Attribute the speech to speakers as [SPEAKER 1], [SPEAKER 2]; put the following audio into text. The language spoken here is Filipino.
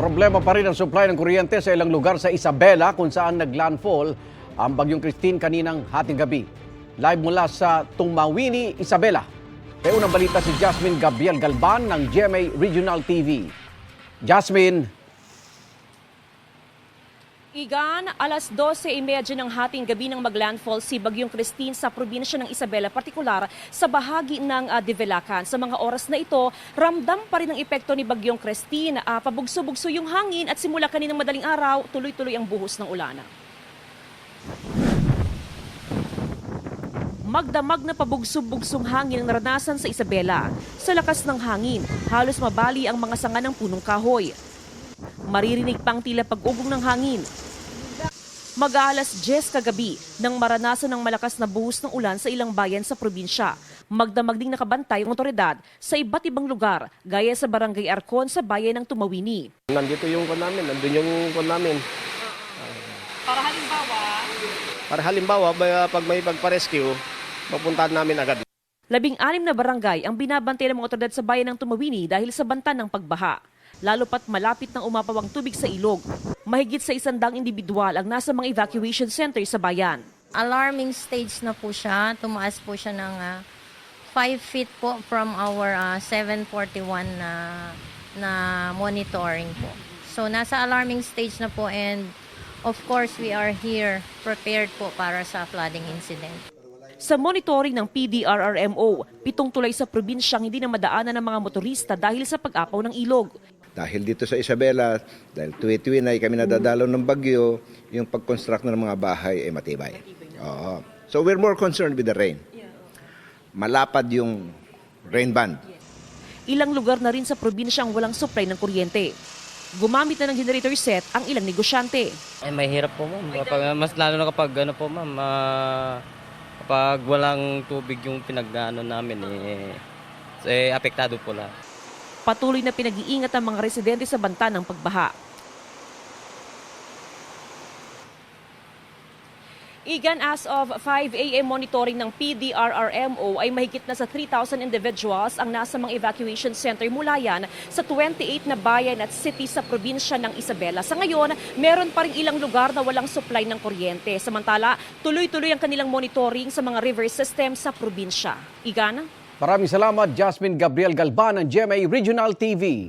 [SPEAKER 1] Problema pa rin ang supply ng kuryente sa ilang lugar sa Isabela kung saan naglandfall ang Bagyong Christine kaninang hating gabi. Live mula sa Tumawini, Isabela. May unang balita si Jasmine Gabriel Galban ng GMA Regional TV. Jasmine.
[SPEAKER 2] Igan, alas 12:30 ng hating gabi nang maglandfall si Bagyong Christine sa probinsya ng Isabela, partikular sa bahagi ng Divelacan. Sa mga oras na ito, ramdam pa rin ang epekto ni Bagyong Christine. Pabugso-bugso yung hangin at simula kaninang madaling araw, tuloy-tuloy ang buhos ng ulan. Magdamag na pabugso-bugsong hangin ang naranasan sa Isabela. Sa lakas ng hangin, halos mabali ang mga sanga ng punong kahoy. Maririnig pang tila pag-ugong ng hangin. Mag-aalas 10 kagabi nang maranasan ng malakas na buhos ng ulan sa ilang bayan sa probinsya. Magdamag ding nakabantay ang otoridad sa iba't ibang lugar, gaya sa Barangay Arcon sa bayan ng Tumawini.
[SPEAKER 3] Nandito yung kon namin, nandun yung kon namin. Para halimbawa, pag may pagpa-rescue, mapuntahan namin agad.
[SPEAKER 2] 16 na barangay ang binabantay ng mga otoridad sa bayan ng Tumawini dahil sa banta ng pagbaha. Lalo pat malapit ng umapawang tubig sa ilog. Mahigit sa 100 individual ang nasa mga evacuation center sa bayan.
[SPEAKER 4] Alarming stage na po siya. Tumaas po siya ng 5 feet po from our 741 na monitoring po. So nasa alarming stage na po, and of course we are here prepared po para sa flooding incident.
[SPEAKER 2] Sa monitoring ng PDRRMO, 7 tulay sa probinsyang hindi na madaanan ng mga motorista dahil sa pag-apaw ng ilog.
[SPEAKER 5] Dahil dito sa Isabela, dahil tuwi-tuwi na kami nadadalaw ng bagyo, yung pag-construct ng mga bahay ay matibay. Oo. So we're more concerned with the rain. Malapad yung rain band.
[SPEAKER 2] Ilang lugar na rin sa probinsyang walang supply ng kuryente. Gumamit na ng generator set ang ilang negosyante.
[SPEAKER 6] Mahirap po ma'am, mas lalo na kapag po ma'am, kapag walang tubig yung pinag-ano namin, apektado po lahat.
[SPEAKER 2] Patuloy na pinag-iingat ang mga residente sa banta ng pagbaha. Igan, as of 5 a.m. monitoring ng PDRRMO ay mahigit na sa 3,000 individuals ang nasa mga evacuation center mula yan sa 28 na bayan at city sa probinsya ng Isabela. Sa ngayon, meron pa rin ilang lugar na walang supply ng kuryente. Samantala, tuloy-tuloy ang kanilang monitoring sa mga river system sa probinsya. Igan?
[SPEAKER 1] Maraming salamat, Jasmine Gabriel Galban ng GMA Regional TV.